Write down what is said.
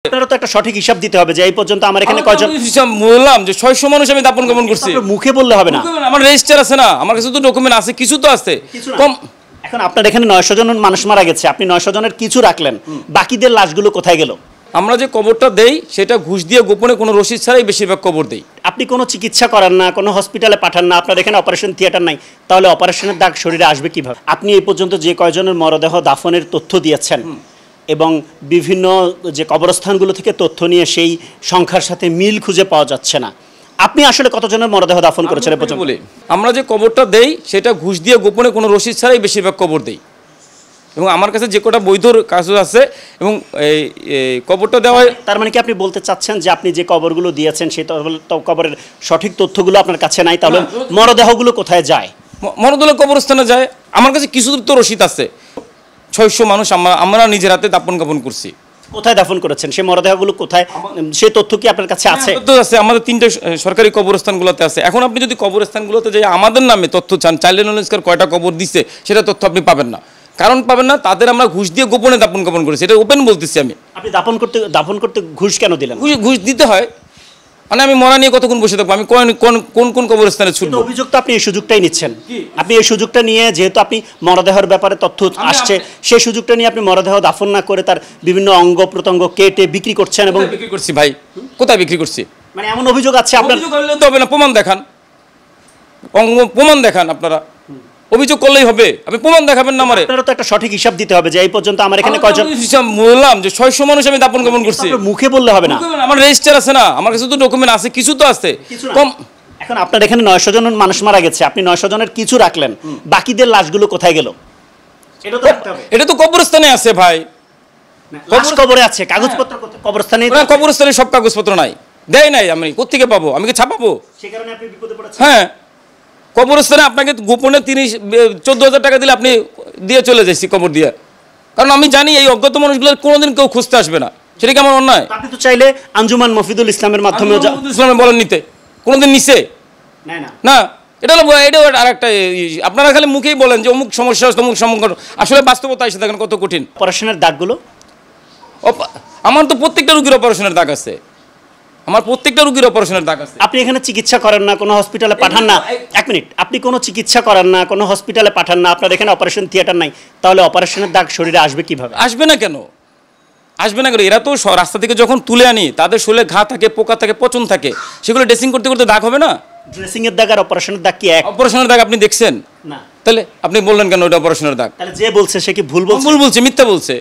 আপনারা তো একটা সঠিক হিসাব দিতে হবে যে এই পর্যন্ত আমার এখানে কয়জন বললাম যে 600 মানুষ আমি দাপন কাপন করছি। মুখে বললে হবে না, আমার রেজিস্টার আছে না, আমার কাছে তো ডকুমেন্ট আছে, কিছু তো আছে কম। এখন আপনার এখানে 900 জন মানুষ মারা গেছে, আপনি 900 জনের কিছু রাখলেন, বাকিদের লাশগুলো কোথায় গেল? আমরা যে কবরটা দেই সেটা ঘুষ দিয়ে গোপনে কোনো রসিদ ছাড়াই বেশিরভাগ কবর দেই। আপনি কোনো চিকিৎসা করেন না, কোনো হসপিটালে পাঠান না, আপনার এখানে অপারেশন থিয়েটার নাই, তাহলে অপারেশনের দাগ শরীরে আসবে কিভাবে? আপনি এই পর্যন্ত যে কয়জনের মরদেহ দাফনের তথ্য দিয়েছেন এবং বিভিন্ন যে কবরস্থানগুলো থেকে তথ্য নিয়ে সেই সংখ্যার সাথে মিল খুঁজে পাওয়া যাচ্ছে না, আপনি আসলে কতজনের মরদেহ দাফন করেছেন এই পর্যন্ত? আমরা যে কবরটা দেই সেটা ঘুষ দিয়ে গোপনে কোনো রসিদ ছাড়াই বেশিরভাগ কবর দেই, এবং আমার কাছে যে কটা বৈধ কাগজ আছে এবং এই কবরটা দেওয়া। তার মানে কি আপনি বলতে চাচ্ছেন যে আপনি যে কবরগুলো দিয়েছেন সেই কবরের সঠিক তথ্যগুলো আপনার কাছে নাই, তাহলে মরদেহগুলো কোথায় যায়? মরদেহ কবরস্থানে যায়। আমার কাছে কিছু তো রসিদ আছে, 600 মানুষ আমরা নিজের হাতে দাপন কাপন করছি। কোথায় দাফন করেছেন সেই মরদেহগুলো কোথায়, সেই তথ্য কি আপনার কাছে আছে? তথ্য আছে, আমাদের 3টে সরকারি কবরস্থানগুলোতে আছে। এখন আপনি যদি কবরস্থানগুলোতে যে আমাদের নামে তথ্য চান, চাইল্ড লাইন কয়টা কবর দিচ্ছে সেটা তথ্য আপনি পাবেন না। কারণ পাবেন না, তাদের আমরা ঘুষ দিয়ে গোপনে দাপন কাপন করেছি, এটা ওপেন বলতেছি আমি। আপনি দাফন করতে ঘুষ কেন দিলেন? ঘুষ দিতে হয়, মানে আমি মরা নিয়ে কতক্ষণ বসে থাকবো, আমি কোন কোন কবরস্থানে ছুটবো? অভিযোগ তো আপনি এই সুযোগটাই নিচ্ছেন, আপনি এই সুযোগটা নিয়ে, যেহেতু আপনি মরদেহের ব্যাপারে তথ্য আসছে, সেই সুযোগটা নিয়ে আপনি মরদেহ দাফন না করে তার বিভিন্ন অঙ্গ প্রত্যঙ্গ কেটে বিক্রি করছেন। এবং বিক্রি করছি ভাই, কোথায় বিক্রি করছি? মানে এমন অভিযোগ আছে আপনার? তো হবে না, প্রমাণ দেখান, প্রমাণ দেখান। আপনারা অভিযোগ করলেই হবে, আপনি প্রমাণ দেখাবেন না আমারে। আপনারা তো একটা সঠিক হিসাব দিতে হবে যে এই পর্যন্ত আমার এখানে কয়জন। বললাম যে 600 মানুষ আমি দাপন কাপন করছি। মুখে বললে হবে না, আমার রেজিস্টার আছে না, আমার কাছে তো ডকুমেন্ট আছে, কিছু তো আছে কম। এখন আপনার এখানে 900 জন মানুষ মারা গেছে, আপনি 900 জনের কিছু রাখলেন, বাকিদের লাশগুলো কোথায় গেল? এটা তো কবরস্থানে আছে ভাই, কবরে আছে, কাগজপত্র কবরস্থানে। কবরস্থানে সব কাগজপত্র নাই, দেয় নাই, আমি কোত্থেকে পাবো? আমি কি ছাপাবো? সেই কারণে আপনি বিপদে পড়েছেন। হ্যাঁ, কবরস্থানে আপনাকে গোপনে 14,000 টাকা দিলে আপনি দিয়ে চলে যাচ্ছি কবর দিয়ে, কারণ আমি জানি এই অজ্ঞাত মানুষগুলো কোনোদিন কেউ খুঁজতে আসবে না। সেটা কি আমার অন্যায়? আপনি তো চাইলে আঞ্জুমান মফিদুল ইসলামের মাধ্যমে ইসলামে বলেন নিতে, কোনোদিন নিছে না। এটা হলো আরেকটা, আপনারা খালি মুখেই বলেন যে অমুক সমস্যা, অমুক সমস্যা, আসলে বাস্তবতা এসে দেখেন কত কঠিন। অপারেশনের দাগগুলো আমার তো প্রত্যেকটা রুগীর অপারেশনের দাগ আছে, আমার প্রত্যেকটা রুগীর অপারেশনের দাগ আছে। আপনি এখানে চিকিৎসা করেন না, কোনো হসপিটালে পাঠান না। এক মিনিট, আপনি কোনো চিকিৎসা করেন না, কোনো হসপিটালে পাঠান না, আপনার এখানে অপারেশন থিয়েটার নাই, তাহলে অপারেশনের দাগ শরীরে আসবে কিভাবে? আসবে না কেন? আসবে না কেন? এরা তো রাস্তা থেকে যখন তুলে আনি তাদের শরীরে ঘা থাকে, পোকা থাকে, পচন থাকে, সেগুলো ড্রেসিং করতে করতে দাগ হবে না? ড্রেসিং এর দাগ আর অপারেশনের দাগ কি এক? অপারেশনের দাগ আপনি দেখছেন না, তাহলে আপনি বললেন কেন ওটা অপারেশনের দাগ? তাহলে যে বলছে সে কি ভুল বলছে? ভুল বলছে, মিথ্যা বলছে।